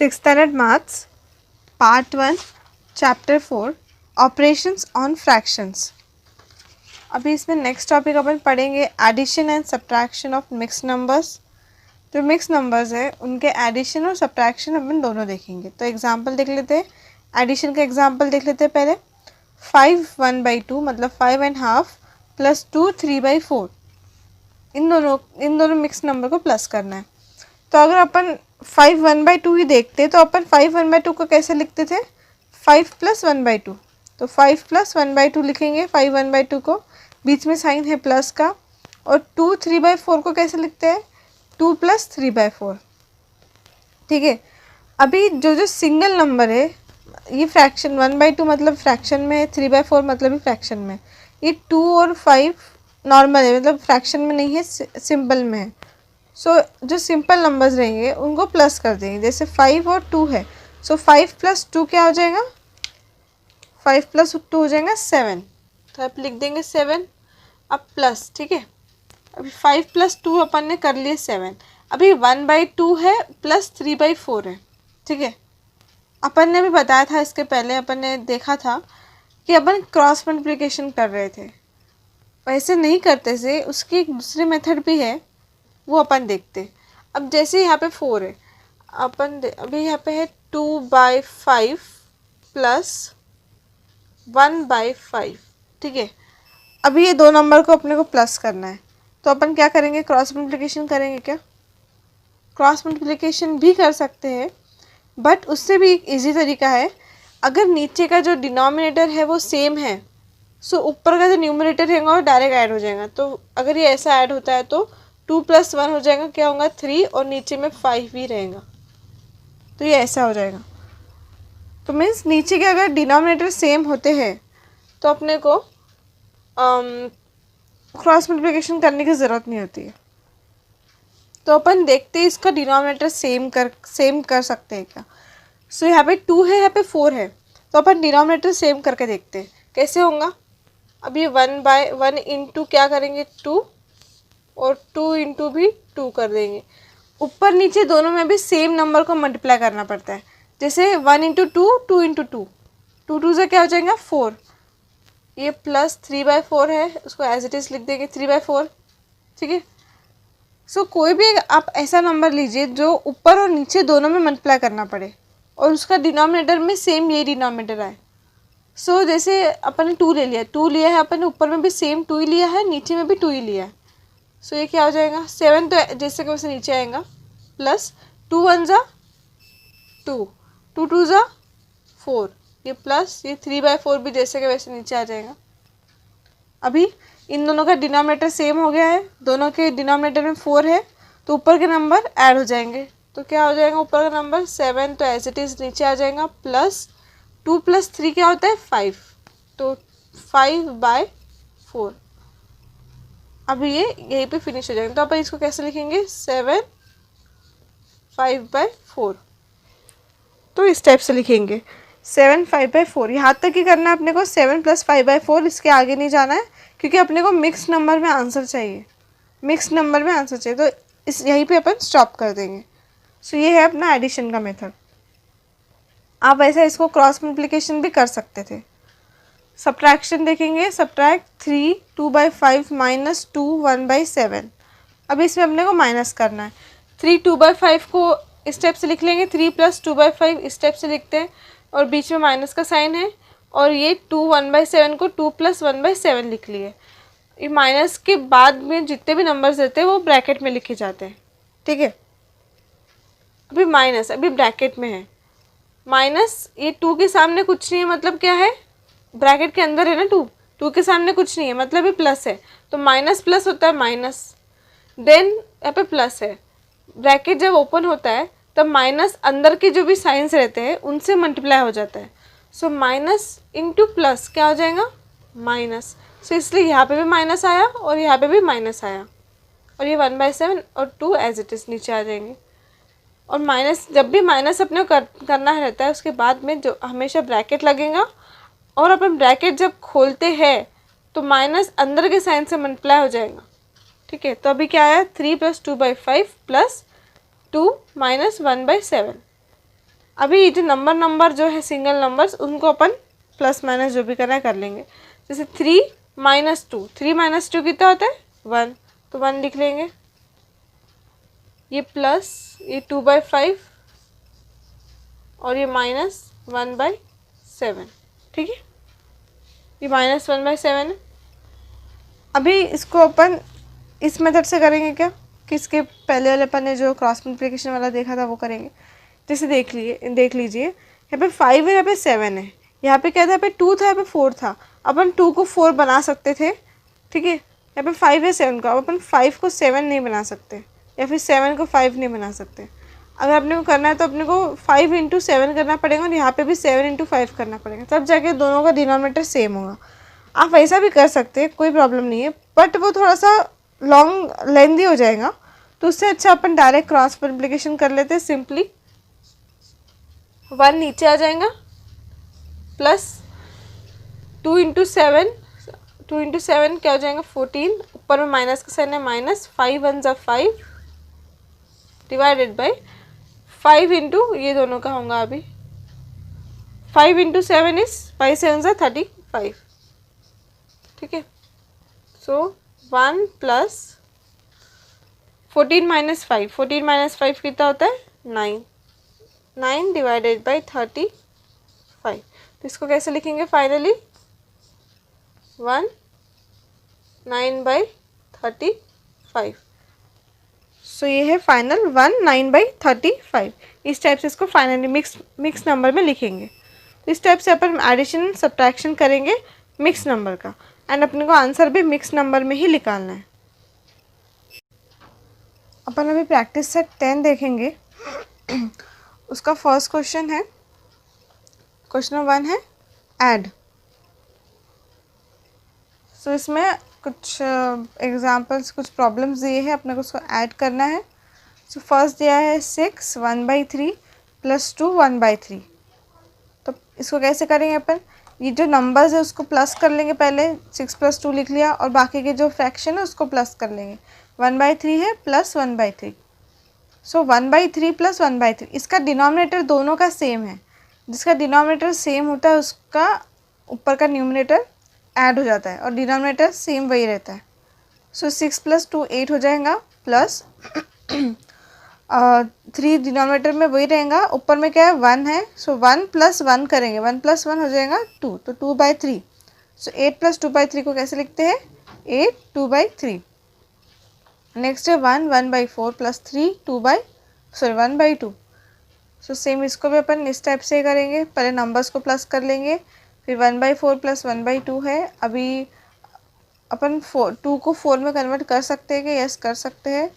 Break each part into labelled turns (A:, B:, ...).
A: Six standard maths part 1 chapter 4 operations on fractions. अभी इसमें next topic अपन पढ़ेंगे addition and subtraction of mix numbers. जो mix numbers है उनके एडिशन और सब्ट्रैक्शन अपन दोनों देखेंगे। तो एग्जांपल देख लेते हैं, एडिशन का एग्जांपल देख लेते हैं पहले। 5 1/2 मतलब 5.5 प्लस 2 3/4, इन दोनों मिक्स नंबर को प्लस करना है। तो अगर अपन 5 1/2 ही देखते तो अपन 5 1/2 को कैसे लिखते थे, 5 + 1/2। तो 5 + 1/2 लिखेंगे 5 1/2 को, बीच में साइन है प्लस का। और 2 3/4 को कैसे लिखते हैं, 2 + 3/4। ठीक है। अभी जो सिंगल नंबर है, ये फ्रैक्शन 1/2 मतलब फ्रैक्शन में है, 3/4 मतलब भी फ्रैक्शन में। ये 2 और 5 नॉर्मल है, मतलब फ्रैक्शन में नहीं है, सिंपल में है। सो जो सिंपल नंबर्स रहेंगे उनको प्लस कर देंगे। जैसे 5 और 2 है, सो 5 + 2 क्या हो जाएगा, 5 + 2 हो जाएगा 7। तो आप लिख देंगे 7 अब प्लस। ठीक है। अभी 5 + 2 अपन ने कर लिए 7। अभी 1/2 है प्लस 3/4 है। ठीक है। अपन ने भी बताया था, इसके पहले अपन ने देखा था कि अपन क्रॉस मल्टीप्लिकेशन कर रहे थे। वैसे नहीं करते से उसकी एक दूसरी मेथड भी है, वो अपन देखते। अब जैसे यहाँ पे 4 है, अभी यहाँ पे है 2/5 प्लस 1/5। ठीक है। अभी ये दो नंबर को अपने को प्लस करना है, तो अपन क्या करेंगे, क्रॉस मल्टीप्लिकेशन करेंगे। क्या क्रॉस मल्टीप्लिकेशन भी कर सकते हैं, बट उससे भी एक ईजी तरीका है। अगर नीचे का जो डिनोमिनेटर है वो सेम है, सो ऊपर का जो न्यूमरेटर रहेगा वो डायरेक्ट ऐड हो जाएगा। तो अगर ये ऐसा ऐड होता है तो 2 + 1 हो जाएगा, क्या होगा 3, और नीचे में 5 भी रहेगा। तो ये ऐसा हो जाएगा। तो मीन्स नीचे के अगर डिनोमिनेटर सेम होते हैं तो अपने को क्रॉस मल्टीप्लिकेशन करने की ज़रूरत नहीं होती है। तो अपन देखते हैं इसका डिनोमिनेटर सेम कर सकते हैं क्या। सो यहाँ पे 2 है, यहाँ पे 4 है, तो अपन डिनोमिनेटर सेम करके देखते हैं कैसे होगा। अब ये 1/1 इंटू क्या करेंगे 2, और 2 इंटू भी 2 कर देंगे। ऊपर नीचे दोनों में भी सेम नंबर को मल्टीप्लाई करना पड़ता है। जैसे 1 इंटू 2 2 इंटू 2, 2 2 से क्या हो जाएगा 4। ये प्लस 3/4 है, उसको एज इट इज़ लिख देंगे 3/4। ठीक है। सो कोई भी आप ऐसा नंबर लीजिए जो ऊपर और नीचे दोनों में मल्टीप्लाई करना पड़े और उसका डिनोमिनेटर में सेम ये डिनोमिनेटर आए। सो जैसे अपन ने 2 ले लिया, 2 लिया है अपन ने, ऊपर में भी सेम 2 ही लिया है, नीचे में भी 2 ही लिया है। सो ये क्या हो जाएगा 7, तो जैसे कि वैसे नीचे आएगा, प्लस 2 1 ज़ा 2, 2 2 ज़ा 4, ये प्लस ये 3/4 भी जैसे कि वैसे नीचे आ जाएगा। अभी इन दोनों का डिनोमिनेटर सेम हो गया है, दोनों के डिनोमिनेटर में 4 है, तो ऊपर के नंबर ऐड हो जाएंगे। तो क्या हो जाएगा ऊपर का नंबर 7, तो एज इट इज़ नीचे आ जाएगा, प्लस 2 + 3 क्या होता है 5, तो 5/4। अब ये यहीं पे फिनिश हो जाएगा। तो अपन इसको कैसे लिखेंगे 7 5/4। तो इस टाइप से लिखेंगे 7 5/4। यहाँ तक ही करना है अपने को, 7 + 5/4, इसके आगे नहीं जाना है, क्योंकि अपने को मिक्स नंबर में आंसर चाहिए, मिक्स नंबर में आंसर चाहिए। तो इस यहीं पे अपन स्टॉप कर देंगे। सो ये है अपना एडिशन का मेथड। आप ऐसा इसको क्रॉस मल्टीप्लिकेशन भी कर सकते थे। सब्ट्रैक्शन देखेंगे, सब्ट्रैक्ट 3 2/5 माइनस 2 1/7। अब इसमें अपने को माइनस करना है। 3 2/5 को इस टाइप से लिख लेंगे, 3 + 2/5 इस टाइप से लिखते हैं, और बीच में माइनस का साइन है। और ये 2 1/7 को 2 + 1/7 लिख लिए। ये माइनस के बाद में जितने भी नंबर्स रहते हैं वो ब्रैकेट में लिखे जाते हैं। ठीक है। अभी माइनस अभी ब्रैकेट में है, माइनस ये 2 के सामने कुछ नहीं है, मतलब क्या है ब्रैकेट के अंदर है ना 2 के सामने कुछ नहीं है, मतलब ये प्लस है, तो माइनस प्लस होता है माइनस। देन यहाँ पे प्लस है, ब्रैकेट जब ओपन होता है तब माइनस अंदर के जो भी साइंस रहते हैं उनसे मल्टीप्लाई हो जाता है। सो माइनस इंटू प्लस क्या हो जाएगा माइनस। सो इसलिए यहाँ पे भी माइनस आया और यहाँ पे भी माइनस आया, और ये 1/7 और 2 एज इट इज़ नीचे आ जाएंगे। और माइनस जब भी माइनस अपने को करना रहता है उसके बाद में जो हमेशा ब्रैकेट लगेगा, और अपन ब्रैकेट जब खोलते हैं तो माइनस अंदर के साइन से मल्टीप्लाई हो जाएगा। ठीक है। तो अभी क्या आया 3 + 2/5 प्लस 2 - 1/7। अभी ये जो नंबर जो है सिंगल नंबर्स उनको अपन प्लस माइनस जो भी करना है कर लेंगे। जैसे 3 - 2, 3 - 2 कितना होता है 1, तो 1 लिख लेंगे। ये प्लस ये 2/5 और ये -1/7, ठीक है, ये -1/7 है। अभी इसको अपन इस मेथड से करेंगे क्या, किसके पहले वाले अपन ने जो क्रॉस मल्टीप्लिकेशन वाला देखा था वो करेंगे। जैसे देख लीजिए यहाँ पे 5 है, यहाँ पे 7 है, यहाँ पे क्या था, यहाँ पे 2 था, यहाँ पे 4 था। अपन 2 को 4 बना सकते थे, ठीक है। यहाँ पे 5 है 7 का, अब अपन 5 को 7 नहीं बना सकते, या फिर 7 को 5 नहीं बना सकते। अगर अपने को करना है तो अपने को 5 × 7 करना पड़ेगा और यहाँ पे भी 7 × 5 करना पड़ेगा, तब जाके दोनों का डिनोमिनेटर सेम होगा। आप वैसा भी कर सकते हैं, कोई प्रॉब्लम नहीं है, बट वो थोड़ा सा लॉन्ग लेंदी हो जाएगा। तो उससे अच्छा अपन डायरेक्ट क्रॉस मल्टीप्लिकेशन कर लेते हैं। सिंपली 1 नीचे आ जाएगा, प्लस 2 × 7, 2 × 7 क्या हो जाएगा 14, ऊपर में माइनस का साइन है, माइनस 5 × 1 = 5 डिवाइडेड बाई 5 × ये दोनों का होगा अभी 5 × 7 इज 5 × 7 = 35, ठीक है। सो 1 प्लस 14 - 5, 14 - 5 कितना होता है 9, 9 डिवाइडेड बाई 35। तो इसको कैसे लिखेंगे फाइनली 1/9/35। सो ये है फाइनल 1/9/35। इस टाइप से इसको फाइनली मिक्स नंबर में लिखेंगे। तो इस टाइप से अपन एडिशन सब्ट्रैक्शन करेंगे मिक्स नंबर का, एंड अपने को आंसर भी मिक्स नंबर में ही निकालना है। अपन अभी प्रैक्टिस सेट 10 देखेंगे। उसका फर्स्ट क्वेश्चन है, क्वेश्चन 1 है ऐड। सो इसमें कुछ एग्जांपल्स, कुछ प्रॉब्लम्स दिए हैं, अपने को उसको ऐड करना है। सो फर्स्ट दिया है 6 1/3 + 2 1/3। तो इसको कैसे करेंगे अपन, ये जो नंबर्स है उसको प्लस कर लेंगे, पहले 6 + 2 लिख लिया, और बाकी के जो फ्रैक्शन है उसको प्लस कर लेंगे। 1/3 है प्लस 1/3, सो 1/3 + 1/3। इसका डिनोमिनेटर दोनों का सेम है, जिसका डिनोमिनेटर सेम होता है उसका ऊपर का न्यूमरेटर ऐड हो जाता है और डिनोमिनेटर सेम वही रहता है। सो 6 + 2 8 हो जाएगा, प्लस 3 डिनोमिनेटर में वही रहेगा, ऊपर में क्या है 1 है, सो 1 + 1 करेंगे, 1 + 1 हो जाएगा 2, तो 2/3। सो 8 + 2/3 को कैसे लिखते हैं 8 2/3। नेक्स्ट है 1 1/4 + 3 1/2। सो सेम इसको भी अपन इस टाइप से करेंगे, पहले नंबर्स को प्लस कर लेंगे, फिर 1/4 + 1/2 है। अभी अपन 2 को 4 में कन्वर्ट कर सकते हैं कि यस कर सकते हैं।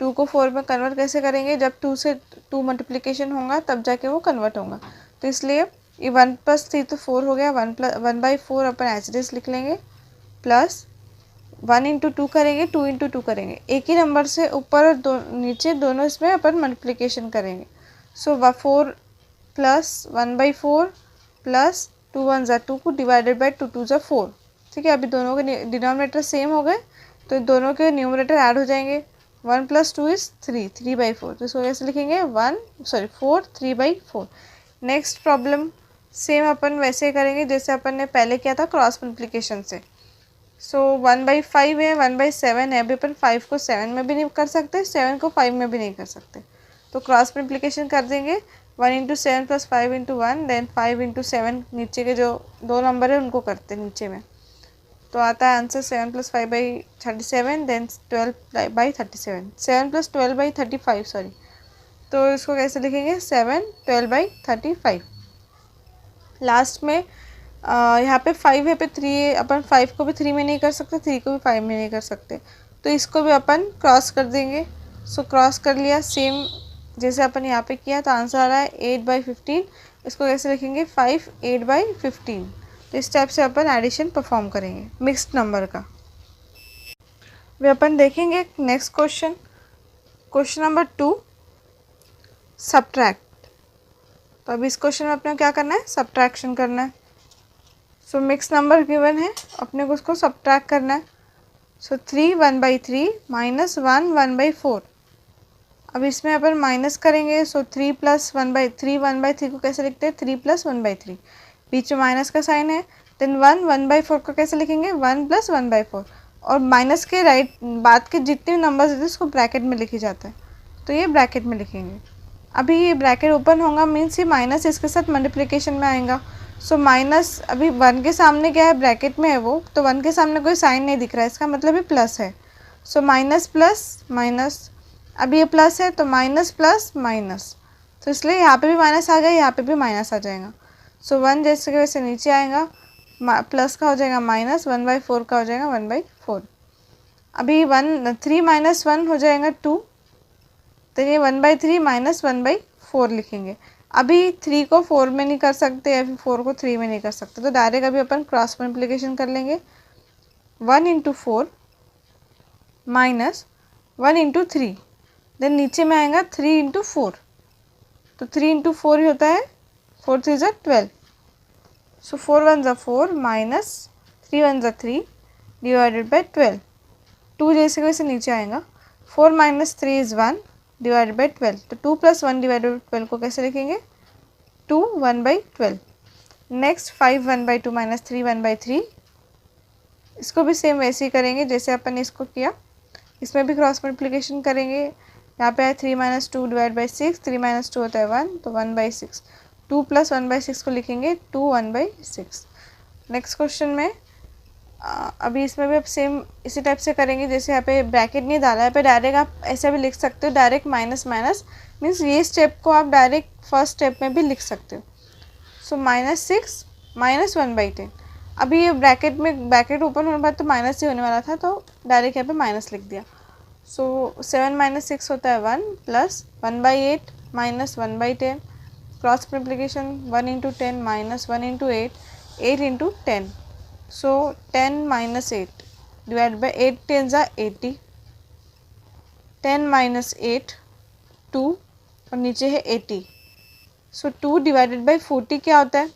A: 2 को 4 में कन्वर्ट कैसे करेंगे, जब 2 से 2 मल्टीप्लिकेशन होगा तब जाके वो कन्वर्ट होगा। तो इसलिए ये 1 + 3 तो 4 हो गया, 1/4 अपन एज इट इज लिख लेंगे, प्लस 1 × 2 करेंगे, 2 × 2 करेंगे, एक ही नंबर से ऊपर और नीचे दोनों इसमें अपन मल्टीप्लिकेशन करेंगे। सो 4 + 1/4 प्लस 2 1 = 2 को डिवाइडेड बाई 2 2 = 4, ठीक है। अभी दोनों के डिनोमिनेटर सेम हो गए तो दोनों के न्यूमरेटर ऐड हो जाएंगे। 1 + 2 = 3, 3/4। तो इसको कैसे लिखेंगे 4 3/4। नेक्स्ट प्रॉब्लम सेम अपन वैसे करेंगे जैसे अपन ने पहले किया था क्रॉस मल्टीप्लिकेशन से। सो 1/5 है, 1/7 है, अभी अपन 5 को 7 में भी नहीं कर सकते, 7 को 5 में भी नहीं कर सकते, तो क्रॉस मल्टीप्लिकेशन कर देंगे। 1 × 7 + 5 × 1, देन 5 × 7, नीचे के जो दो नंबर है उनको करते हैं नीचे में, तो आता है आंसर 7 + 5/37, देन 12/37, 7 + 12/35 सॉरी। तो इसको कैसे लिखेंगे 7 12/35। लास्ट में यहाँ पे 5 है, पे 3 है, अपन 5 को भी 3 में नहीं कर सकते, 3 को भी 5 में नहीं कर सकते, तो इसको भी अपन क्रॉस कर देंगे। सो क्रॉस कर लिया सेम जैसे अपन यहाँ पे किया, तो आंसर आ रहा है 8/15। इसको कैसे लिखेंगे 5 8/15। तो इस टाइप से अपन एडिशन परफॉर्म करेंगे मिक्स्ड नंबर का। वे अपन देखेंगे next question, question number 2 subtract. तो अभी इस क्वेश्चन में अपने क्या करना है सब्ट्रैक्शन करना है। सो मिक्स नंबर गिवन है, अपने को उसको सब्ट्रैक्ट करना है। सो 3 1/3 - 1 1/4। अब इसमें अपन माइनस करेंगे, सो 3 प्लस 1/3, 1/3 को कैसे लिखते हैं 3 प्लस 1/3, बीच में माइनस का साइन है। देन 1/4 को कैसे लिखेंगे 1 प्लस 1/4, और माइनस के राइट बाद के जितने नंबर्स होते हैं उसको ब्रैकेट में लिखी जाता है, तो ये ब्रैकेट में लिखेंगे। अभी ये ब्रैकेट ओपन होगा मीन्स ये माइनस इसके साथ मल्टीप्लिकेशन में आएगा। सो माइनस अभी 1 के सामने क्या है, ब्रैकेट में है वो, तो 1 के सामने कोई साइन नहीं दिख रहा है, इसका मतलब ये प्लस है। सो माइनस प्लस माइनस, अब ये प्लस है तो माइनस प्लस माइनस, तो इसलिए यहाँ पे भी माइनस आ गया, यहाँ पे भी माइनस आ जाएगा। सो 1 जैसे कि वैसे नीचे आएगा, प्लस का हो जाएगा माइनस, 1/4 का हो जाएगा 1/4। अभी 3 माइनस 1 हो जाएगा 2, तो ये 1/3 माइनस 1/4 लिखेंगे। अभी 3 को 4 में नहीं कर सकते या फिर 4 को 3 में नहीं कर सकते, तो डायरेक्ट अभी अपन क्रॉस मल्टीप्लिकेशन कर लेंगे। 1 × 4 माइनस 1 × 3, देन नीचे में आएगा 3 × 4, तो 3 × 4 ही होता है, 4 3 ज़ा 12, सो 4 1 ज़ा 4 माइनस 3 1 ज़ा 3 डिवाइडेड बाई 12। 2 जैसे वैसे नीचे आएगा, 4 माइनस 3 इज़ 1 डिवाइडेड बाई 12, तो 2 प्लस 1 डिवाइडेड बाई 12 को कैसे लिखेंगे 2 1/12। नेक्स्ट 5 1/2 माइनस 3 1/3, इसको भी सेम वैसे ही करेंगे जैसे अपन ने इसको किया, इसमें भी क्रॉस मल्टीप्लिकेशन करेंगे। यहाँ पे है 3 माइनस 2 डिवाइड बाई 6, 3 माइनस 2 होता है 1, तो 1/6, 2 प्लस 1/6 को लिखेंगे 2 1/6। नेक्स्ट क्वेश्चन में अभी इसमें भी अब सेम इसी टाइप से करेंगे, जैसे यहाँ पे ब्रैकेट नहीं डाला है, यहाँ पे डायरेक्ट आप ऐसा भी लिख सकते हो, डायरेक्ट माइनस माइनस मीन्स ये स्टेप को आप डायरेक्ट फर्स्ट स्टेप में भी लिख सकते हो। सो -6 माइनस 1/10, अभी ये ब्रैकेट में ब्रैकेट ओपन होने के बाद तो माइनस ही होने वाला था, तो डायरेक्ट यहाँ पे माइनस लिख दिया। सो 7 माइनस 6 होता है 1 plus 1/8 minus 1/10, cross multiplication 1 × 10 minus 1 × 8, 8 × 10, so 10 minus 8 divide by 8 10 ज़ा 80, 10 माइनस 8 2, और नीचे है 80, सो 2 डिवाइडेड बाई 40 क्या होता है,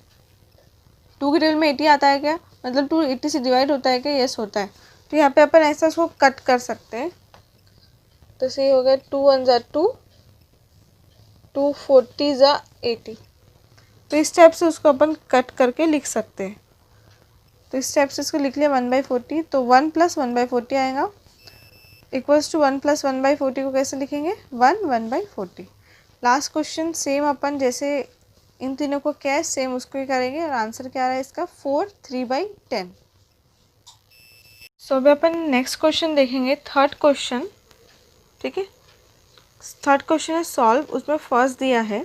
A: 2 के टेबल में 80 आता है क्या, मतलब 2 80 से डिवाइड होता है क्या, यस होता है। तो यहाँ पे अपन ऐसा उसको कट कर सकते हैं, तो सही हो गया 2 1 ज़ा 2, 2 40 ज़ा 80, तो इस टाइप से उसको अपन कट करके लिख सकते हैं। तो इस टाइप से इसको लिख लिया 1/40, तो 1 प्लस 1/40 आएगा इक्वल्स टू 1 प्लस 1/40 को कैसे लिखेंगे 1 1/40। लास्ट क्वेश्चन सेम अपन जैसे इन तीनों को क्या है सेम उसको ही करेंगे, और आंसर क्या आ रहा है इसका 4 3/10। सो अभी अपन नेक्स्ट क्वेश्चन देखेंगे, थर्ड क्वेश्चन, ठीक है। थर्ड क्वेश्चन है सॉल्व, उसमें फर्स्ट दिया है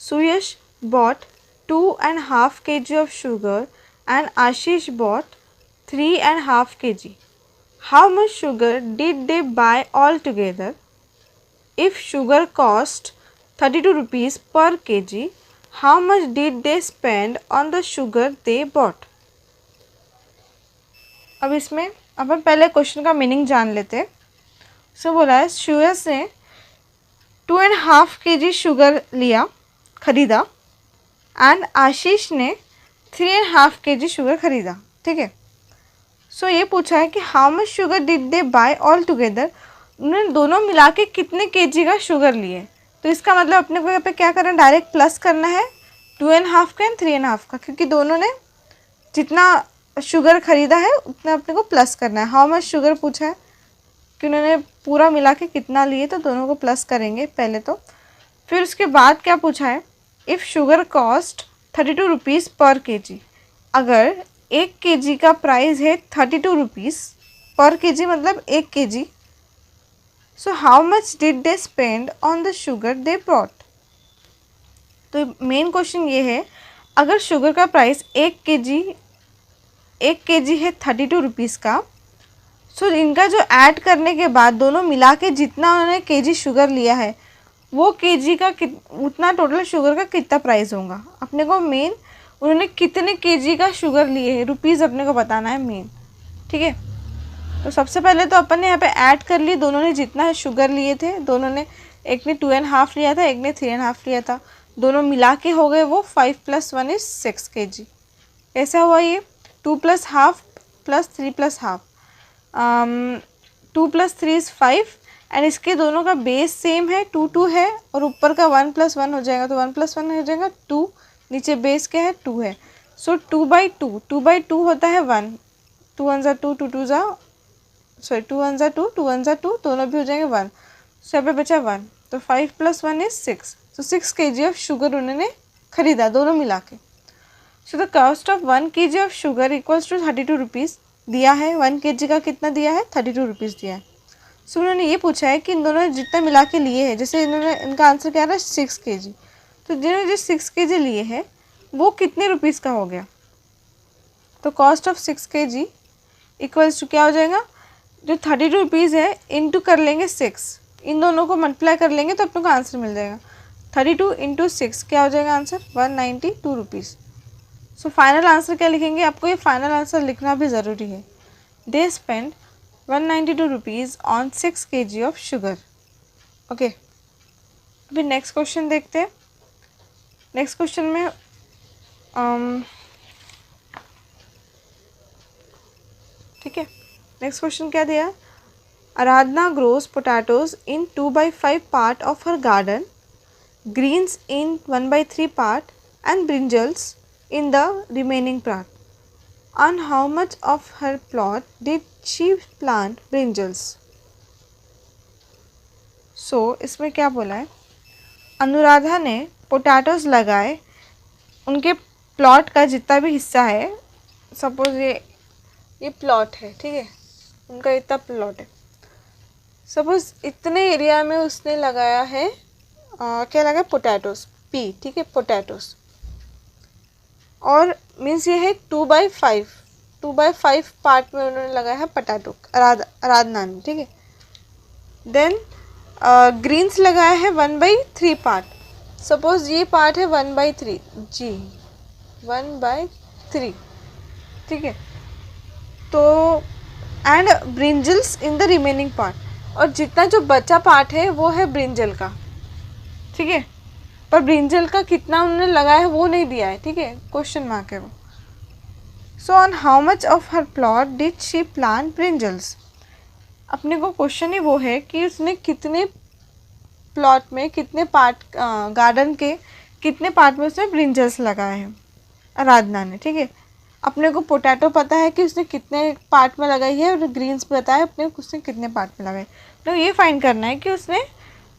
A: Suyash bought 2.5 kg of sugar and Ashish bought 3.5 kg. How much sugar did they buy altogether? If sugar cost 32 rupees per kg, how much did they spend on the sugar they bought? अब इसमें अपन पहले question का meaning जान लेते हैं। सो बोला है सुयश ने 2.5 kg शुगर लिया खरीदा, एंड आशीष ने 3.5 kg शुगर खरीदा, ठीक है। सो ये पूछा है कि how much sugar did they buy all together, उन्होंने दोनों मिला के कितने kg का शुगर लिए। तो इसका मतलब अपने को यहाँ पे क्या करना है, डायरेक्ट प्लस करना है 2.5 का एंड 3.5 का, क्योंकि दोनों ने जितना शुगर खरीदा है उतना अपने को प्लस करना है। हाउ मच शुगर पूछा है कि उन्होंने पूरा मिला के कितना लिए, तो दोनों को प्लस करेंगे पहले तो। फिर उसके बाद क्या पूछा है, इफ़ शुगर कॉस्ट 32 रुपीज़ पर kg, अगर 1 kg का प्राइस है 32 रुपीज़ पर kg मतलब 1 kg, so how much did they spend on the sugar they brought. तो मेन क्वेश्चन ये है, अगर शुगर का प्राइस 1 kg है 32 रुपीज़ का, सो इनका जो ऐड करने के बाद दोनों मिला के जितना उन्होंने kg शुगर लिया है वो kg का उतना टोटल शुगर का कितना प्राइस होगा। अपने को मेन उन्होंने कितने kg का शुगर लिए है रुपीज़ अपने को बताना है मेन, ठीक है। तो सबसे पहले तो अपन ने यहाँ पे ऐड कर ली, दोनों ने जितना शुगर लिए थे, दोनों ने एक ने 2.5 लिया था, एक ने 3.5 लिया था, दोनों मिला के हो गए वो 5 + 1 = 6 kg। ऐसा हुआ ये 2 + ½ + 3 + ½ 2 + 3 = 5 एंड इसके दोनों का बेस सेम है, 2 2 है, और ऊपर का 1 + 1 हो जाएगा, तो 1 + 1 हो जाएगा 2, नीचे बेस क्या है 2 है, सो 2/2, 2/2 होता है 1, 2 1 ज़ा 2, 2 2 ज़ा सॉरी 2 1 ज़ा 2, 2 1 ज़ा 2, दोनों भी हो जाएंगे 1, सो यहाँ पे बचा 1, तो 5 + 1 इज 6, तो 6 kg ऑफ शुगर उन्होंने खरीदा दोनों मिला के। So the cost of 1 kg of sugar equals to 32 rupees दिया है, 1 kg का कितना दिया है 32 रुपीज़ दिया है। सो उन्होंने ये पूछा है कि इन दोनों ने जितना मिला के लिए है, जैसे इन्होंने इनका आंसर क्या रहा है 6 kg, तो जिन्होंने जो 6 kg लिए है वो कितने रुपीज़ का हो गया, तो cost of 6 kg equals to क्या हो जाएगा, जो 32 रुपीज़ है इंटू कर लेंगे 6, इन दोनों को मल्टीप्लाई कर लेंगे तो अपने को आंसर मिल जाएगा, 32 × 6 क्या हो जाएगा answer 192 rupees. So final answer क्या लिखेंगे, आपको ये फाइनल आंसर लिखना भी ज़रूरी है। They spend 192 rupees on 6 kg of sugar. Okay, अभी नेक्स्ट क्वेश्चन देखते हैं। नेक्स्ट क्वेश्चन में ठीक है, नेक्स्ट क्वेश्चन क्या दिया है, Aradhana grows potatoes in 2/5 part of her garden, greens in 1/3 part and brinjals in the remaining part. On how much of her plot did she plant brinjals? So इसमें क्या बोला है, अनुराधा ने पोटैटोज लगाए, उनके प्लॉट का जितना भी हिस्सा है, सपोज ये प्लॉट है, ठीक है, उनका इतना प्लॉट है, सपोज इतने एरिया में उसने लगाया है क्या लगाया पोटैटोज, पी, ठीक है, पोटैटोज, और मीन्स ये है 2/5 पार्ट में उन्होंने लगाया है पोटैटो, आराधना ने, ठीक है। देन ग्रीन्स लगाया है 1/3 पार्ट, सपोज ये पार्ट है 1/3, जी 1/3, ठीक है, तो and brinjals in the remaining part, और जितना जो बचा पार्ट है वो है ब्रिंजल का, ठीक है, पर ब्रिंजल का कितना उन्होंने लगाया है वो नहीं दिया है, ठीक है, क्वेश्चन मार्क है वो। So on how much of her plot did she plant brinjals, अपने को क्वेश्चन ही वो है कि उसने कितने प्लॉट में, कितने पार्ट, गार्डन के कितने पार्ट में उसने ब्रिंजल्स लगाए हैं आराधना ने, ठीक है। अपने को पोटैटो पता है कि उसने कितने पार्ट में लगाई है, और ग्रीन्स पता है अपने को उसने कितने पार्ट में लगाई, तो ये फाइंड करना है कि उसने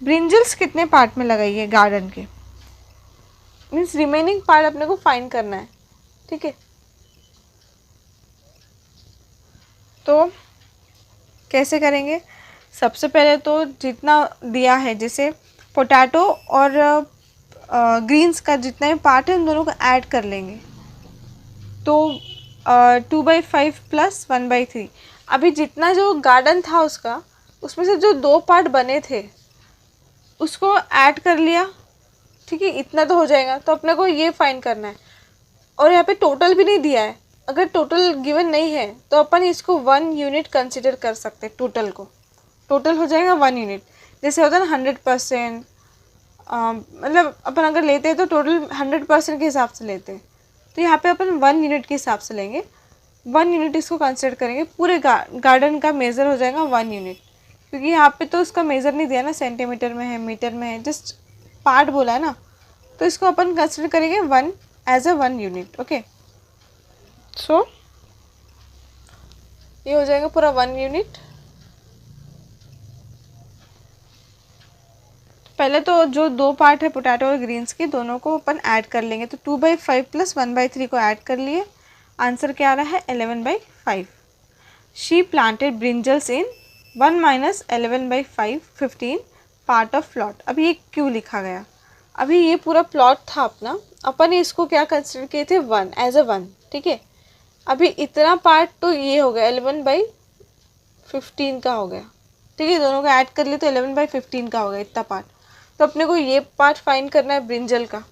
A: ब्रिंजल्स कितने पार्ट में लगाई है गार्डन के, मीन्स रिमेनिंग पार्ट अपने को फाइंड करना है, ठीक है। तो कैसे करेंगे, सबसे पहले तो जितना दिया है, जैसे पोटैटो और ग्रीन्स का जितना भी पार्ट है उन दोनों को ऐड कर लेंगे, तो 2/5 + 1/3, अभी जितना जो गार्डन था उसका, उसमें से जो 2 पार्ट बने थे उसको ऐड कर लिया, ठीक है, इतना तो हो जाएगा, तो अपने को ये फाइंड करना है। और यहाँ पे टोटल भी नहीं दिया है, अगर टोटल गिवन नहीं है तो अपन इसको 1 यूनिट कंसिडर कर सकते हैं, टोटल को, टोटल हो जाएगा 1 यूनिट, जैसे होता है ना 100%, मतलब अपन अगर लेते हैं तो टोटल 100% के हिसाब से लेते हैं, तो यहाँ पे अपन 1 यूनिट के हिसाब से लेंगे, 1 यूनिट इसको कंसिडर करेंगे, पूरे गार्डन का मेज़र हो जाएगा 1 यूनिट, क्योंकि यहाँ पे तो उसका मेज़र नहीं दिया ना, सेंटीमीटर में है, मीटर में है, जस्ट पार्ट बोला है ना, तो इसको अपन कंसिडर करेंगे 1 एज अ 1 यूनिट। ओके, सो ये हो जाएगा पूरा 1 यूनिट। पहले तो जो 2 पार्ट है पोटैटो और ग्रीन्स की, दोनों को अपन ऐड कर लेंगे, तो 2/5 + 1/3 को ऐड कर लिए, आंसर क्या आ रहा है 11/5। She planted brinjals in 1 - 11/5 15 part of plot. अभी ये क्यों लिखा गया, अभी ये पूरा प्लॉट था अपना, अपन इसको क्या कंसिडर किए थे 1 एज अ 1, ठीक है। अभी इतना पार्ट तो ये हो गया 11/15 का हो गया, ठीक है, दोनों को ऐड कर लिए तो 11/15 का हो गया इतना पार्ट, तो अपने को ये पार्ट फाइंड करना है ब्रिंजल का,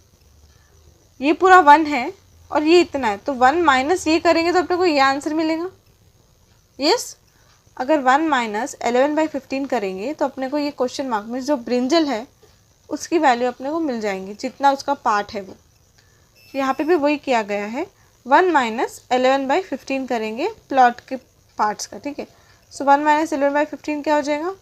A: ये पूरा 1 है और ये इतना है, तो 1 माइनस ये करेंगे तो अपने को ये आंसर मिलेगा, यस। अगर 1 - 11/15 करेंगे तो अपने को ये क्वेश्चन मार्क में जो ब्रिंजल है उसकी वैल्यू अपने को मिल जाएंगी, जितना उसका पार्ट है वो, यहाँ पे भी वही किया गया है, 1 - 11/15 करेंगे प्लॉट के पार्ट्स का, ठीक है। सो 1 - 11/15 क्या हो जाएगा,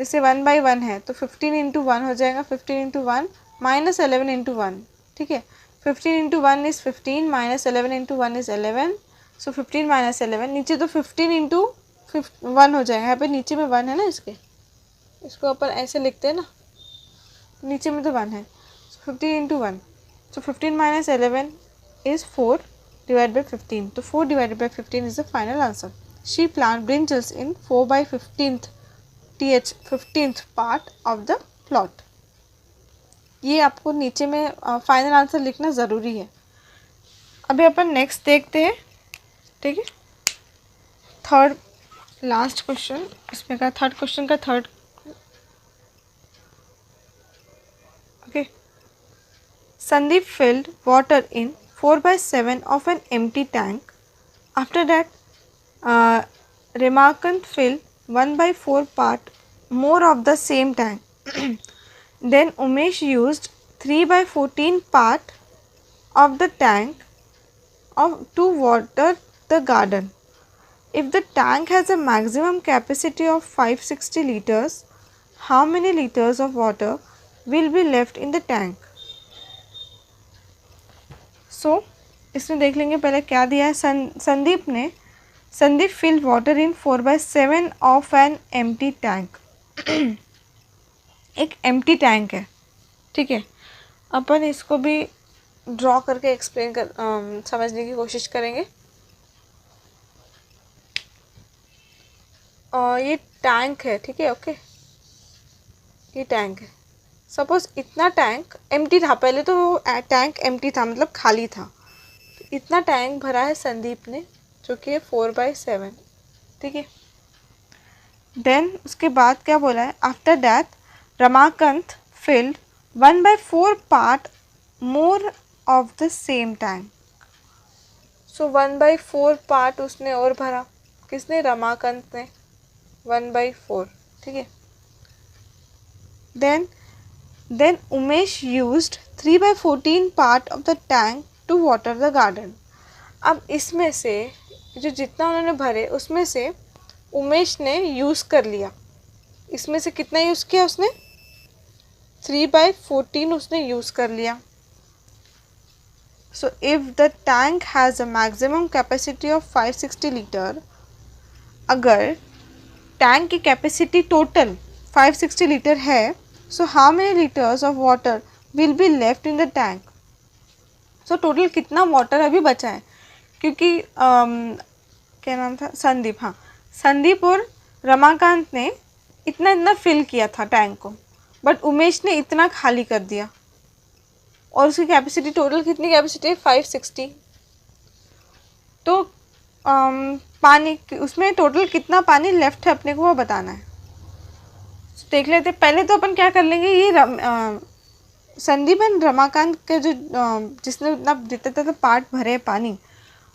A: जैसे 1/1 है तो 15 इंटू 1 हो जाएगा, 15 इंटू 1 माइनस 11 इंटू 1, ठीक है। 15 into 1 is 15 minus 11 into 1 is 11, so 15 minus 11, नीचे तो 15 इंटू 1 हो जाएगा, यहाँ पे नीचे में 1 है ना, इसको अपन ऐसे लिखते हैं ना, नीचे में तो 1 है, 15 into 1, so 15 minus 11 is 4 divided by 15, तो 4 divided by 15 is the final answer. She planted brinjals in 4/15th th 15th part of the plot. ये आपको नीचे में फाइनल आंसर लिखना ज़रूरी है। अभी अपन नेक्स्ट देखते हैं, ठीक है। थर्ड लास्ट क्वेश्चन इसमें का, थर्ड क्वेश्चन का third, okay. Sandeep filled water in 4/7 of an empty tank. After that, Ramakant filled 1/4 part more of the same tank. Then Umesh used 3/14 part of the tank to water the garden. If the tank has a maximum capacity of 560 liters, how many liters of water will be left in the tank? सो इसमें देख लेंगे पहले क्या दिया है। Sandeep field water in 4/7 of an empty tank. एक empty tank है, ठीक है। अपन इसको भी ड्रॉ करके एक्सप्लेन कर समझने की कोशिश करेंगे। ये टैंक है, ठीक है, ओके। ये टैंक है, सपोज इतना टैंक एम्प्टी था, पहले तो वो टैंक एम्प्टी था, मतलब खाली था। तो इतना टैंक भरा है संदीप ने, जो कि है 4/7, ठीक है। देन उसके बाद क्या बोला है, after that Ramakant field 1/4 part more of the same tank. So 1/4 part उसने और भरा, किसने, रमाकांत ने, 1/4, ठीक है। Then Umesh used 3/14 part of the tank to water the garden. अब इसमें से जो जितना उन्होंने भरे उसमें से उमेश ने यूज़ कर लिया। इसमें से कितना यूज़ किया उसने, 3/14 उसने यूज़ कर लिया। So if the tank has a maximum capacity of 560 litre, अगर टैंक की कैपेसिटी टोटल 560 लीटर है, so how many liters of water will be left in the tank? so total कितना वाटर अभी बचा है, क्योंकि क्या नाम था, संदीप, हाँ, संदीप और रमाकांत ने इतना फिल किया था टैंक को, बट उमेश ने इतना खाली कर दिया, और उसकी कैपेसिटी टोटल कितनी कैपेसिटी है, 560। तो पानी उसमें टोटल कितना पानी लेफ्ट है अपने को वो बताना है। देख लेते पहले तो अपन क्या कर लेंगे, ये संदीप एंड रमाकांत के जो जिसने इतना जितना पार्ट भरे पानी,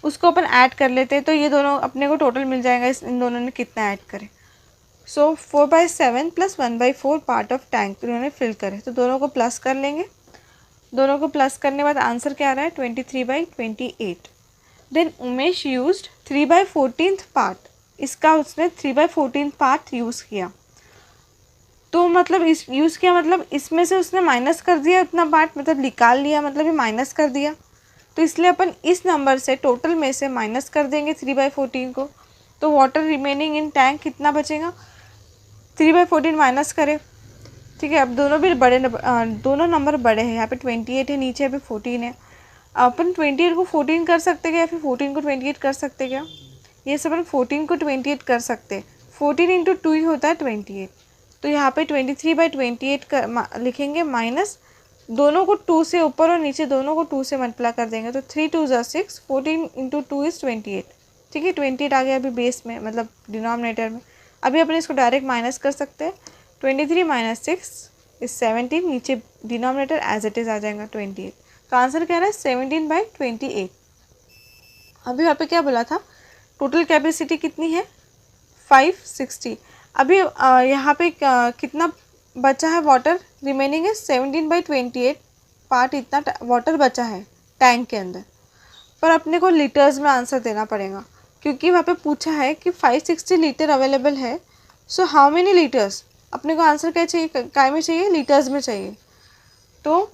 A: उसको अपन ऐड कर लेते हैं, तो ये दोनों अपने को टोटल मिल जाएगा, इन दोनों ने कितना ऐड करे। सो 4/7 + 1/4 पार्ट ऑफ टैंक इन्होंने फिल करे, तो दोनों को प्लस कर लेंगे। दोनों को प्लस करने के बाद आंसर क्या आ रहा है, 23/28। देन उमेश यूज्ड 3/14 पार्ट, इसका उसने 3/14 पार्ट यूज़ किया। तो मतलब इस यूज़ किया मतलब इसमें से उसने माइनस कर दिया उतना पार्ट, मतलब निकाल लिया, मतलब ये माइनस कर दिया। तो इसलिए अपन इस नंबर से टोटल में से माइनस कर देंगे 3/14 को, तो वाटर रिमेनिंग इन टैंक कितना बचेगा, 3/14 माइनस करें, ठीक है। अब दोनों भी बड़े दोनों नंबर बड़े हैं, यहाँ पे 28 है, नीचे अभी 14 है। अपन 28 को 14 कर सकते क्या, या फिर 14 को 28 कर सकते क्या, ये सब अपन 14 को 28 कर सकते। 14 इंटू 2 ही होता है 28, तो यहाँ पे 23/28 लिखेंगे, माइनस दोनों को 2 से ऊपर और नीचे दोनों को 2 से मल्टीप्लाई कर देंगे, तो 3 2 = 6, 14 इंटू 2 इज़ 28, ठीक है। 28 आ गया अभी बेस में, मतलब डिनोमिनेटर में। अभी अपन इसको डायरेक्ट माइनस कर सकते हैं, 23 - 6 इज़ 17, नीचे डिनोमिनेटर एज इट इज़ आ जाएगा 28। तो आंसर क्या रहा है, 17/28। अभी यहाँ पे क्या बोला था, टोटल कैपेसिटी कितनी है, 560। अभी यहाँ पे कितना बचा है वाटर, रिमेनिंग है 17/28 पार्ट, इतना वाटर बचा है टैंक के अंदर। पर अपने को लीटर्स में आंसर देना पड़ेगा, क्योंकि वहाँ पे पूछा है कि 560 लीटर अवेलेबल है, सो हाउ मेनी लीटर्स, अपने को आंसर क्या चाहिए, काय में चाहिए, लीटर्स में चाहिए। तो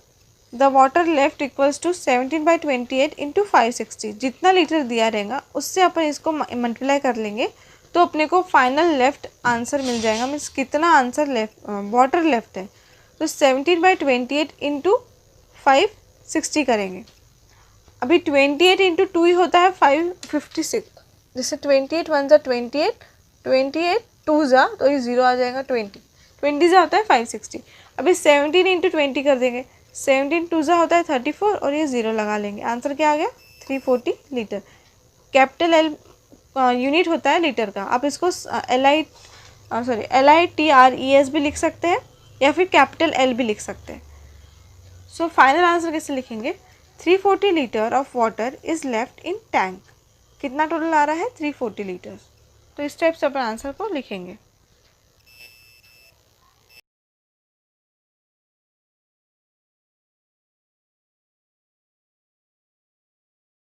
A: the water left equals to 17/28 into 560, जितना लीटर दिया रहेगा उससे अपन इसको मल्टीप्लाई कर लेंगे तो अपने को फाइनल लेफ्ट आंसर मिल जाएगा। मीन्स कितना आंसर लेफ्ट वाटर लेफ्ट है, तो 17/28 इंटू 560 करेंगे। अभी 28 इंटू 2 ही होता है 556, जैसे 28 1 ज़ा 28, 28 2 ज़ा तो ये 0 आ जाएगा, 20 ज़ा होता है 560। अभी 17 इंटू 20 कर देंगे, 17 2 ज़ा होता है 34 और ये 0 लगा लेंगे। आंसर क्या आ गया, 340 लीटर। कैपिटल एल यूनिट होता है लीटर का, आप इसको LITRES भी लिख सकते हैं या फिर कैपिटल L भी लिख सकते हैं। सो फाइनल आंसर कैसे लिखेंगे, 340 litre of water is left in tank. कितना टोटल आ रहा है, 340 लीटर। तो इस टाइप से अपन आंसर को लिखेंगे।